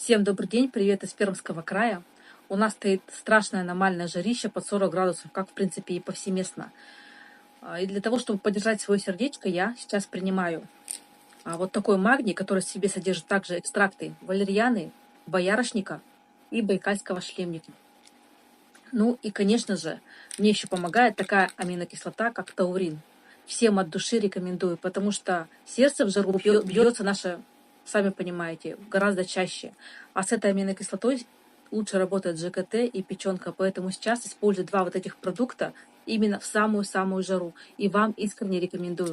Всем добрый день, привет из Пермского края. У нас стоит страшное аномальное жарище под 40 градусов, как в принципе и повсеместно. И для того, чтобы поддержать свое сердечко, я сейчас принимаю вот такой магний, который в себе содержит также экстракты валерьяны, боярышника и байкальского шлемника. Ну и, конечно же, мне еще помогает такая аминокислота, как таурин. Всем от души рекомендую, потому что сердце в жару бьется наше, сами понимаете, гораздо чаще. А с этой аминокислотой лучше работает ЖКТ и печенка, поэтому сейчас использую два вот этих продукта именно в самую-самую жару. И вам искренне рекомендую.